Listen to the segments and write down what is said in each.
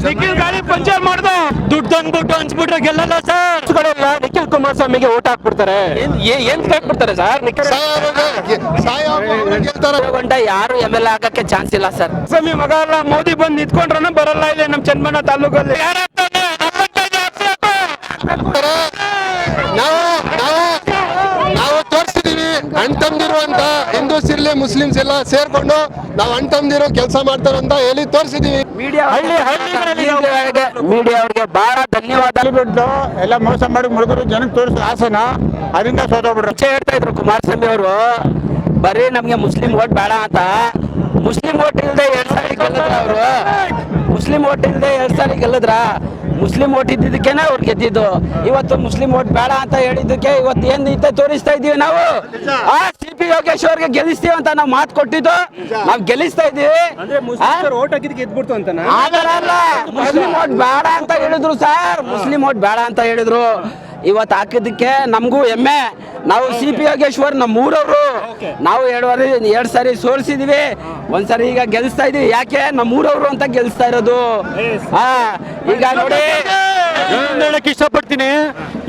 ನಿಖಿಲ್ ಗಾಡಿ ಪಂಚರ್ ಮಾಡ್ದ ದುಡ್ಡು ಅಂದ್ಬಿಟ್ಟು ಹಂಚ್ಬಿಟ್ರೆ ಗೆಲ್ಲಲ್ಲ ಸರ್. ನಿಖಿಲ್ ಕುಮಾರಸ್ವಾಮಿಗೆ ಓಟ್ ಹಾಕ್ಬಿಡ್ತಾರೆ. ಏನ್ ಹಾಕ್ಬಿಡ್ತಾರೆ ಸರ್? ಗಂಟ ಯಾರು MLA ಆಗಕ್ಕೆ ಚಾನ್ಸ್ ಇಲ್ಲ ಸರ್. ಸ್ವಾಮಿ ಮಗ ಅಲ್ಲ, ಮೋದಿ ಬಂದು ನಿಂತ್ಕೊಂಡ್ರನ ಬರಲ್ಲ ಇಲ್ಲ ನಮ್ ಚನ್ನಮಣ್ಣ ತಾಲೂಕಲ್ಲಿ. ನಾವು ತೋರಿಸಿದೀವಿ ಅಣ್ತಂದಿರು ಅಂತ. ಹಿಂದೂಸ್ ಇರ್ಲಿ ಮುಸ್ಲಿಮ್ಸ್ ಎಲ್ಲ ಸೇರ್ಕೊಂಡು ನಾವು ಅಣ್ತಂದಿರು ಕೆಲಸ ಮಾಡ್ತಾರಂತ ಹೇಳಿ ತೋರಿಸಿದೀವಿ. ಮೀಡಿಯಾ ಅವ್ರಿಗೆ ಬಹಳ ಧನ್ಯವಾದ. ಎಲ್ಲ ಮೋಸ ಮಾಡಿ ಮುಳುಗರು ಜನಕ್ಕೆ ತೋರಿಸಿದ ಆಸನ ಅದರಿಂದ ಸೋತೋಗ್ಬಿಟ್ರು. ಹೇಳ್ತಾ ಇದ್ರು ಕುಮಾರಸ್ವಾಮಿ ಅವರು, ಬರೀ ನಮ್ಗೆ ಮುಸ್ಲಿಂ ಓಟ್ ಬೇಡ ಅಂತ. ಮುಸ್ಲಿಂ ಓಟ್ ಇಲ್ಲದೆ 2 ಸಾರಿ ಗೆಲ್ಲದ್ರ ಅವರು. ಮುಸ್ಲಿಂ ಓಟ್ ಇಲ್ಲದೆ 2 ಸಾರಿ ಗೆಲ್ಲದ್ರ. ಮುಸ್ಲಿಂ ಓಟ್ ಇದ್ದಿದ್ದಕ್ಕೇನೆ ಅವ್ರು ಗೆದ್ದಿದ್ದು. ಇವತ್ತು ಮುಸ್ಲಿಂ ಓಟ್ ಬೇಡ ಅಂತ ಹೇಳಿದ್ದಕ್ಕೆ ಇವತ್ತು ಏನ್ ಐತೆ ತೋರಿಸ್ತಾ ಇದೀವಿ ನಾವು. CP ಯೋಗೇಶ್ ಅವ್ರಿಗೆ ಗೆಲ್ಲಿಸ್ತೀವಿ ಅಂತ ನಾವು ಮಾತು ಕೊಟ್ಟಿದ್ದು, ನಾವು ಗೆಲ್ಲಿಸ್ತಾ ಇದೀವಿ. ಓಟ್ ಹಾಕಿದ್ದಕ್ಕೆ ಗೆದ್ಬಿಡ್ತು ಅಂತ ಆಗಲ್ಲ. ಮುಸ್ಲಿಂ ಓಟ್ ಬೇಡ ಅಂತ ಹೇಳಿದ್ರು ಸರ್. ಮುಸ್ಲಿಂ ಓಟ್ ಬೇಡ ಅಂತ ಹೇಳಿದ್ರು. ಇವತ್ತು ಹಾಕಿದ್ದಕ್ಕೆ ನಮಗೂ ಹೆಮ್ಮೆ. ನಾವು CP ಯೋಗೇಶ್ವರ್ ನಮ್ಮ ಊರವರು. ನಾವು 2 ಸಾರಿ ಸೋಲ್ಸಿದೀವಿ, 1 ಸಾರಿ ಈಗ ಗೆಲ್ಲಿಸ್ತಾ ಇದೀವಿ. ಯಾಕೆ? ನಮ್ಮ ಊರವರು ಅಂತ ಗೆಲ್ಲಿಸ್ತಾ ಇರೋದು. ಈಗ ನೋಡಿ, ಹೇಳಕ್ ಇಷ್ಟಪಡ್ತೀನಿ,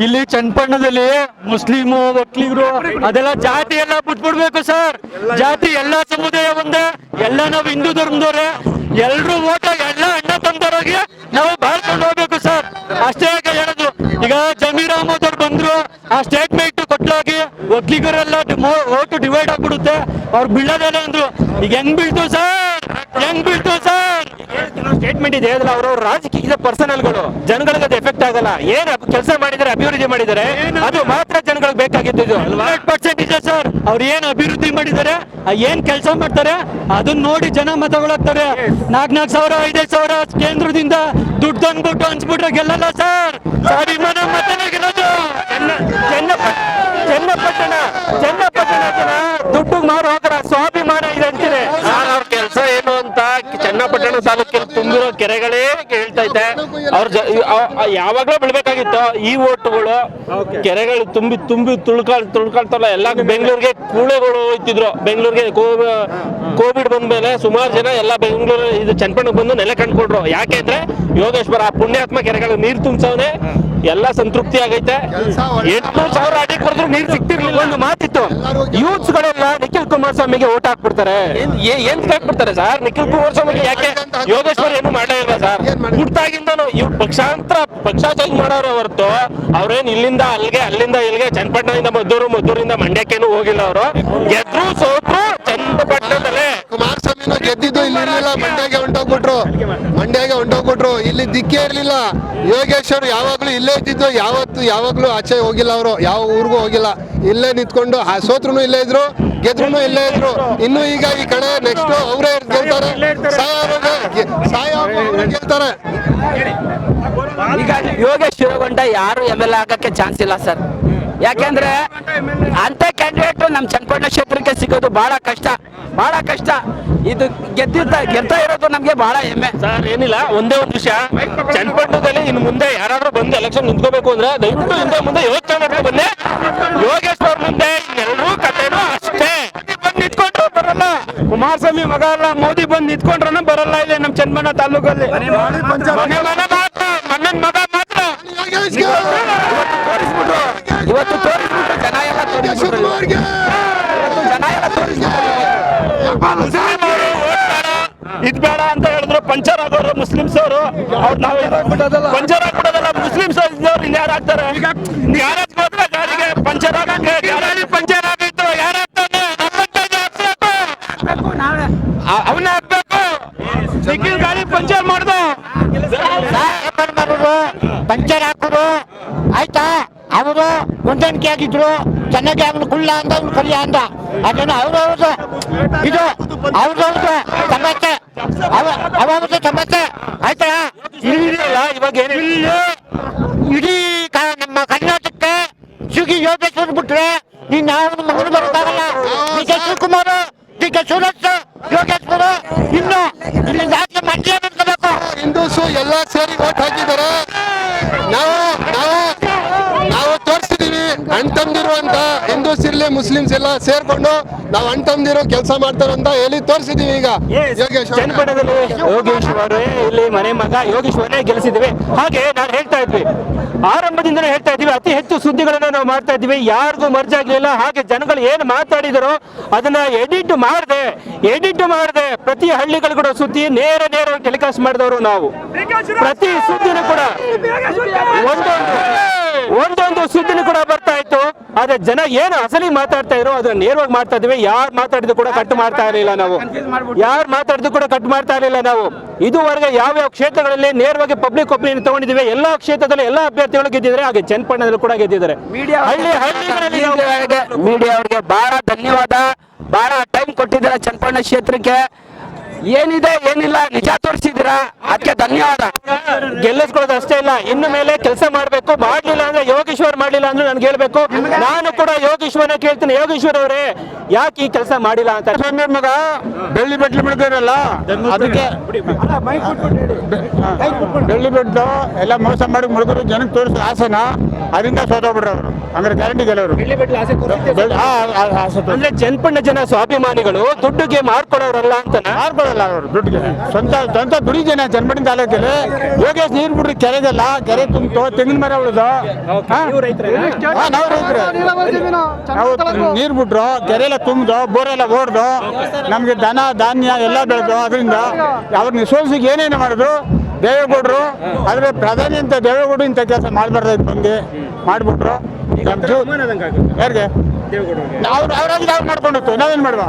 ಇಲ್ಲಿ ಚನ್ನಪಟ್ಟಣದಲ್ಲಿ ಮುಸ್ಲಿಮು ಒಕ್ಕಲಿಗರು ಅದೆಲ್ಲ ಜಾತಿ ಎಲ್ಲ ಬಿಟ್ಬಿಡ್ಬೇಕು ಸರ್. ಜಾತಿ ಎಲ್ಲಾ ಸಮುದಾಯ ಒಂದೇ, ಎಲ್ಲ ನಾವು ಹಿಂದೂ ಧರ್ಮದವ್ರೆ. ಎಲ್ರು ಓಟ ಎಲ್ಲ ಅಣ್ಣ ತಮ್ಮದವ್ರಿಗೆ ನಾವು ಬಾಳ್ಕೊಂಡು ಹೋಗ್ಬೇಕು ಸರ್. ಅಷ್ಟೇ ಹೇಳೋದು. ಈಗ ಜಮೀರ್ ಅಹಮದ್ ಅವ್ರು ಬಂದ್ರು, ಆ ಸ್ಟೇಟ್ಮೆಂಟ್ ಕೊಟ್ಟೋಗಿ ಒಕ್ಕಲಿಗರೆಲ್ಲ ಓಟು ಡಿವೈಡ್ ಆಗ್ಬಿಡುತ್ತೆ, ಅವ್ರು ಬೀಳೋದೇನ ಅಂದ್ರು. ಈಗ ಹೆಂಗ್ ಬೀಳ್ತು ಸರ್? ಸ್ಟೇಟ್ಮೆಂಟ್ ಇದೆ ಹೇಳಿದ್ರೆ ಅವ್ರವ್ರ ರಾಜಕೀಯದ ಪರ್ಸನಲ್ಗಳು, ಜನಗಳಿಗೆ ಅದು ಎಫೆಕ್ಟ್ ಆಗಲ್ಲ. ಏನ್ ಕೆಲಸ ಮಾಡಿದ್ದಾರೆ, ಅಭಿವೃದ್ಧಿ ಮಾಡಿದ್ದಾರೆ, ಅದು ಮಾತ್ರ ಜನಗಳಿಗೆ ಬೇಕಾಗಿದ್ದು. 100% ಇದೆ ಸರ್. ಅವ್ರು ಏನ್ ಅಭಿವೃದ್ಧಿ ಮಾಡಿದ್ದಾರೆ, ಏನ್ ಕೆಲಸ ಮಾಡ್ತಾರೆ ಅದನ್ನ ನೋಡಿ ಜನ ಮತಗಳಾಗ್ತಾರೆ. 4 ಸಾವಿರ 5 ಸಾವಿರ ಕೇಂದ್ರದಿಂದ ದುಡ್ಡು ಅಂದ್ಬಿಟ್ಟು ಹಂಚ್ಬಿಟ್ರೆ ಗೆಲ್ಲಲ್ಲ ಸರ್. ಸ್ವಾಭಿಮಾನ ಮತನೇ ಗೆಲ್ಲೋದು. ಚನ್ನಪಟ್ಟಣ ಜನ ದುಡ್ಡು ಮಾರು ಹೋಗ್ರ ಸ್ವಾಭಿಮಾನ ಇದೆ ಅಂತೀನಿ. ಅವ್ರ ಕೆಲಸ ಏನು ಅಂತ ಚನ್ನಪಟ್ಟಣ ತಾಲೂಕಲ್ಲಿ ತುಂಬಿರೋ ಕೆರೆಗಳೇ ಹೇಳ್ತಾ ಇದ್ದೆ. ಅವ್ರ ಯಾವಾಗ್ಲೂ ಬಿಡ್ಬೇಕಾಗಿತ್ತು ಈ ಓಟುಗಳು. ಕೆರೆಗಳು ತುಂಬಿ ತುಳ್ಕೊಳ್ತಲ್ಲ. ಎಲ್ಲ ಬೆಂಗಳೂರಿಗೆ ಕೂಳೆಗಳು ಹೋಯ್ತಿದ್ರು. ಬೆಂಗಳೂರಿಗೆ ಕೋವಿಡ್ ಬಂದ್ಮೇಲೆ ಸುಮಾರು ಜನ ಎಲ್ಲ ಬೆಂಗಳೂರು ಇದು ಚನ್ನಪಟ್ಟಣಕ್ಕೆ ಬಂದು ನೆಲೆ ಕಂಡ್ಕೊಂಡ್ರು. ಯಾಕೆಂದ್ರೆ ಯೋಗೇಶ್ವರ ಆ ಪುಣ್ಯಾತ್ಮ ಕೆರೆಗಳು ನೀರು ತುಂಬಿಸವನೆ, ಎಲ್ಲ ಸಂತೃಪ್ತಿ ಆಗೈತೆ. 800,000 ಅಡಿ ಕೊಡಿದ್ರು ನೀರು ಸಿಗ್ತಿರ್ಲಿಲ್ಲ. ಒಂದು ಮಾತಿತ್ತು, ಯೂತ್ಸ್ ಗಳೆಲ್ಲ ನಿಖಿಲ್ ಕುಮಾರಸ್ವಾಮಿಗೆ ಓಟ್ ಹಾಕ್ಬಿಡ್ತಾರೆ. ಏನ್ ಹಾಕ್ಬಿಡ್ತಾರೆ ಸರ್? ನಿಖಿಲ್ ಕುಮಾರಸ್ವಾಮಿಗೆ ಯಾಕೆ? ಯೋಗೇಶ್ವರ್ ಏನು ಮಾಡೇ ಇಲ್ಲ ಸರ್. ಹುಟ್ಟಾಗಿಂದನು ಇವ್ ಪಕ್ಷ ಚೇಂಜ್ ಮಾಡೋರು ಹೊರತು ಅವ್ರೇನ್ ಇಲ್ಲಿಂದ ಅಲ್ಲಿಗೆ ಅಲ್ಲಿಂದ ಇಲ್ಲಿಗೆ ಚನ್ನಪಟ್ಟಣದಿಂದ ಮದ್ದೂರಿಂದ ಮಂಡ್ಯಕ್ಕೇನು ಹೋಗಿಲ್ಲ. ಅವರು ಗೆದ್ರು ಸೋತ್ರು ಚನ್ನಪಟ್ಟಣದಲ್ಲೇ. ಕುಮಾರಸ್ವಾಮಿನೂ ಗೆದ್ದಿದ್ದು ಇಲ್ಲಿ ಇರ್ಲಿಲ್ಲ, ಮಂಡ್ಯಗೆ ಹೊಂಟೋಗ್ಬಿಟ್ರು. ಇಲ್ಲಿ ದಿಕ್ಕೇ ಇರ್ಲಿಲ್ಲ. ಯೋಗೇಶ್ವರ್ ಯಾವಾಗ್ಲೂ ಇಲ್ಲೇ ಇದ್ದಿದ್ದು, ಯಾವಾಗ್ಲೂ ಆಚೆ ಹೋಗಿಲ್ಲ. ಅವರು ಯಾವ ಊರಿಗೂ ಹೋಗಿಲ್ಲ, ಇಲ್ಲೇ ನಿಂತ್ಕೊಂಡು ಸೋತ್ರು ಇಲ್ಲೇ ಇದ್ರು, ಗೆದ್ರು ಇಲ್ಲೇ ಇದ್ರು. ಇನ್ನು ಈಗ ಈ ಕಡೆ ನೆಕ್ಸ್ಟ್ ಅವರೇ ಗೆಲ್ತಾರೆ, ಗೆಲ್ತಾರೆ. ಈಗ ಯೋಗೇಶ್ ಗಂಟ ಯಾರು MLA ಆಗಕ್ಕೆ ಚಾನ್ಸ್ ಇಲ್ಲ ಸರ್. ಯಾಕೆಂದ್ರೆ ಅಂತ ಕ್ಯಾಂಡಿಡೇಟ್ ನಮ್ಮ ಚನ್ನಪಟ್ಟಣ ಕ್ಷೇತ್ರಕ್ಕೆ ಸಿಗೋದು ಬಹಳ ಕಷ್ಟ. ಇದು ಗೆಲ್ತಾ ಇರೋದು ನಮ್ಗೆ ಬಹಳ ಹೆಮ್ಮೆ ಸರ್. ಏನಿಲ್ಲ, ಒಂದೇ ಒಂದು ವಿಷಯ, ಚನ್ನಪಟ್ಟಣದಲ್ಲಿ ಇನ್ನು ಮುಂದೆ ಯಾರಾದ್ರೂ ಬಂದು ಎಲೆಕ್ಷನ್ ನಿಂತ್ಕೋಬೇಕು ಅಂದ್ರೆ ದಯವಿಟ್ಟು ಹಿಂದೆ ಮುಂದೆ ಯೋಚನೆ ಬಂದೆ. ಯೋಗೇಶ್ವರ್ ಮುಂದೆ ಎಲ್ಲರೂ ಕಥೆನೂ ಅಷ್ಟೇ. ಬಂದು ನಿಂತ್ಕೊಂಡ್ರು ಬರಲ್ಲ. ಕುಮಾರಸ್ವಾಮಿ ಮಗ ಅಲ್ಲ, ಮೋದಿ ಬಂದು ನಿಂತ್ಕೊಂಡ್ರನ ಬರಲ್ಲ ಇಲ್ಲ ನಮ್ ಚನ್ನಮಣ್ಣ ತಾಲೂಕಲ್ಲಿ. ಮಣ್ಣನ್ ಮಗ ಮಾತ್ರ ಇವತ್ತು ತೋರಿಸ್ಬಿಟ್ರು. ಜನ ಎಲ್ಲ ಇದ್ ಬೇಡ ಅಂತ ಹೇಳಿದ್ರು. ಪಂಚರ್ ಆಗೋರು ಮುಸ್ಲಿಮ್ಸ್ ಅವರು. ಪಂಚರ್ ಆಗ್ಬಿಡೋದಲ್ಲ, ಮುಸ್ಲಿಮ್ಸ್ ಅವ್ರು ಇಲ್ಲಿ ಯಾರು ಆಗ್ತಾರೆ? ಗ್ಯಾರೇಜ್ ಹೋದ್ರೆ ಗಾಡಿಗೆ ಪಂಚರ್ ಆಗಂಗೆ ಪಂಚರ್ ಆಗಿತ್ತು. ಯಾರಾಗ್ತಾನೆ? ಅವನ್ನ ಹಾಕ್ಬೇಕು. ನಿಖಿಲ್ ಗಾಡಿ ಪಂಚರ್ ಮಾಡ್ದ. ಪಂಚರ್ ಹಾಕೋರು ಆಯ್ತಾ? ಅವರು ಹೊಂದಾಣಿಕೆ ಆಗಿದ್ರು, ಚೆನ್ನಾಗಿ ಅವನು ಕುಳ್ಳ ಅಂತ ಅವ್ನು ಕಲಿಯ ಅಂತ. ಅದನ್ನು ಅವ್ರವ್ರದ್ದು ಇದು ಅವ್ರವ್ರದ್ದು ಸಮಸ್ಯೆ, ಅವ್ರವ್ರದ್ದು ಸಮಸ್ಯೆ ಆಯ್ತಾ? ಇವಾಗ ಏನಿಲ್ಲ, ಇಡೀ ನಮ್ಮ ಕರ್ನಾಟಕಕ್ಕೆ ಸುಗಿ ಯೋಗೇಶ್ವರ್ ಬಿಟ್ರೆ ನೀನ್ ಯಾವ ಮಗನು ಬರೋಕ್ಕಾಗಲ್ಲ. ಡಿ.ಕೆ. ಶಿವಕುಮಾರ್, ಡಿ.ಕೆ. ಸುರೇಶ್, ಯೋಗೇಶ್ವರ ಇನ್ನು ಇಲ್ಲಿ ರಾಜ್ಯ ಮಂಡ್ಯ ನಿಂತ್ಕೋಬೇಕು. ಹಿಂದೂಸು ಎಲ್ಲ ಸೇರಿ ಓಟ್ ಹಾಕಿದ್ದಾರೆ. ನಾವು ತೋರಿಸಿದೀವಿ ಅಣ್ಣ ತಮ್ದಿರು ಅಂತ ಹಿಂದೂಸ್ ಇರ್ಲಿ ಮುಸ್ಲಿಮ್ಸ್ ಎಲ್ಲ ಸೇರ್ಕೊಂಡು ನಾವು ಅಣ್ಣ ತಮ್ದಿರು ಕೆಲಸ ಮಾಡ್ತಾರೆ ಅಂತ ಹೇಳಿ ತೋರಿಸಿದೀವಿ ಈಗ ಯೋಗೇಶ್ ಅವ್ರನ್ನ. ಜನಪದದಲ್ಲಿ ಯೋಗೇಶ್ವರೇ ಇಲ್ಲಿ ಮನೆ ಮಗ ಯೋಗೇಶ್ವರನೇ ಗೆಲ್ಲಿಸಿದ್ವಿ. ಹಾಗೆ ನಾನು ಹೇಳ್ತಾ ಇದ್ವಿ, ಆರಂಭದಿಂದಲೇ ಹೇಳ್ತಾ ಇದ್ವಿ, ಅತಿ ಹೆಚ್ಚು ಸುದ್ದಿಗಳನ್ನ ನಾವು ಮಾಡ್ತಾ ಇದ್ವಿ, ಯಾರಿಗೂ ಮರ್ಜ್ ಆಗ್ಲಿಲ್ಲ. ಹಾಗೆ ಜನಗಳು ಏನು ಮಾತಾಡಿದರೋ ಅದನ್ನ ಎಡಿಟ್ ಮಾಡದೆ ಪ್ರತಿ ಹಳ್ಳಿಗಳು ಕೂಡ ಸುದ್ದಿ ನೇರ ಟೆಲಿಕಾಸ್ಟ್ ಮಾಡಿದವರು ನಾವು. ಪ್ರತಿ ಸುದ್ದಿನೂ ಕೂಡ ಒಂದೊಂದು ಸುದ್ದಿನೂ ಕೂಡ ಬರ್ತಾ ಇತ್ತು. ಆದ್ರೆ ಜನ ಏನು ಅಸಲಿ ಮಾತಾಡ್ತಾ ಇದ್ರು ಅದನ್ನ ನೇರವಾಗಿ ಮಾಡ್ತಾ ಇದ್ವಿ. ಯಾರು ಮಾತಾಡಿದ್ರು ಕೂಡ ಕಟ್ ಮಾಡ್ತಾ ಇರಲಿಲ್ಲ ನಾವು. ಇದುವರೆಗೆ ಯಾವ ಕ್ಷೇತ್ರಗಳಲ್ಲಿ ನೇರವಾಗಿ ಪಬ್ಲಿಕ್ ಒಪಿನಿಯನ್ ತಗೊಂಡಿದ್ದೀವಿ. ಎಲ್ಲಾ ಕ್ಷೇತ್ರದಲ್ಲಿ ಎಲ್ಲಾ ಅಭ್ಯರ್ಥಿಗಳು ಗೆದ್ದಿದ್ದಾರೆ. ಹಾಗೆ ಚನ್ನಪಟ್ಟಣದಲ್ಲಿ ಕೂಡ ಗೆದ್ದಿದ್ದಾರೆ. ಹಳ್ಳಿಗಳಲ್ಲಿ ಮೀಡಿಯಾ ಅವರಿಗೆ ಬಹಳ ಧನ್ಯವಾದ. ಬಹಳ ಟೈಮ್ ಕೊಟ್ಟಿದ್ದೀರಾ ಚನ್ನಪಟ್ಟಣ ಕ್ಷೇತ್ರಕ್ಕೆ. ಏನಿದೆ ಏನಿಲ್ಲ ನಿಜ ತೋರಿಸಿದ್ದೀರಾ, ಅದಕ್ಕೆ ಧನ್ಯವಾದ. ಗೆಲ್ಲಿಸ್ಕೊಳ್ಳೋದು ಅಷ್ಟೇ ಇಲ್ಲ, ಇನ್ನು ಮೇಲೆ ಕೆಲಸ ಮಾಡಬೇಕು. ಮಾಡ್ಲಿಲ್ಲ ಅಂದ್ರೆ ಯೋಗೇಶ್ವರ್ ಮಾಡ್ಲಿಲ್ಲ ಅಂದ್ರೆ ನನ್ಗೆ ಹೇಳ್ಬೇಕು. ನಾನು ಕೂಡ ಯೋಗೇಶ್ವರನ ಕೇಳ್ತೀನಿ, ಯೋಗೇಶ್ವರ್ ಅವರೇ ಯಾಕೆ ಈ ಕೆಲಸ ಮಾಡಿಲ್ಲ ಅಂತ. ಮಗ ಬೆಳ್ಳಿ ಬೆಟ್ಲು ಬಿಡ್ತಾರಲ್ಲ, ಅದಕ್ಕೆ ಬೆಳ್ಳಿ ಬೆಟ್ಟು ಎಲ್ಲ ಮೋಸ ಮಾಡಿ ಮುಳುಗರು ಜನಕ್ಕೆ ತೋರಿಸೋ ಆಸೆನ ಅದರಿಂದ ಸೋತೋಗ್ಬಿಡ್ರು ಅವರು. ಹಂಗಾರೆ ಗ್ಯಾರಂಟಿ ಗೆಲ್ಲವರು. ಅಂದ್ರೆ ಚನ್ನಪಟ್ಟಣ ಜನ ಸ್ವಾಭಿಮಾನಿಗಳು ದುಡ್ಡಿಗೆ ಮಾರ್ಕೊಳ್ಳೋರಲ್ಲ ಅಂತ. ಮಾರ್ಕೊಳ್ಳಲ್ಲ ಅವರು ದುಡ್ಡಿಗೆ, ಸ್ವಂತ ದುಡಿ ಜನ ಚನ್ನಪಟ್ಟಣ ತಾಲೂಕಲ್ಲಿ. ಯೋಗೇಶ್ ನೀರು ಬಿಡ್ರಿ ಕೆರೆಗೆಲ್ಲ, ಕೆರೆ ತುಂಬಿತು, ತೆಂಗಿನ ಮರ ಉಳಿದು. ನಾವು ರೈತರು, ನಾವು ನೀರು ಬಿಟ್ರು, ಕೆರೆ ತುಂಬಿದು, ಬೋರೆಲ್ಲ ಓಡ್ದು, ನಮ್ಗೆ ದನ ಧಾನ್ಯ ಎಲ್ಲ ಬೆಳೆದು. ಅದರಿಂದ ಅವ್ರನ್ನ ಸೋಲ್ಸಿಗೆ ಏನೇನು ಮಾಡಿದ್ರು ದೇವೇಗೌಡರು. ಆದ್ರೆ ಪ್ರಧಾನಿ ಅಂತ ದೇವೇಗೌಡರು ಇಂಥ ಕೆಲಸ ಮಾಡಬಾರ್ದು ಬಂದು ಮಾಡಿಬಿಟ್ರು. ಯಾರಿಗೆ ಅವ್ರಾಗಿ ನಾವು ಮಾಡ್ಕೊಂಡಿತ್ತು, ನಾವೇನು ಮಾಡುವ.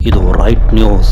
ಇದು ರೈಟ್ ನ್ಯೂಸ್.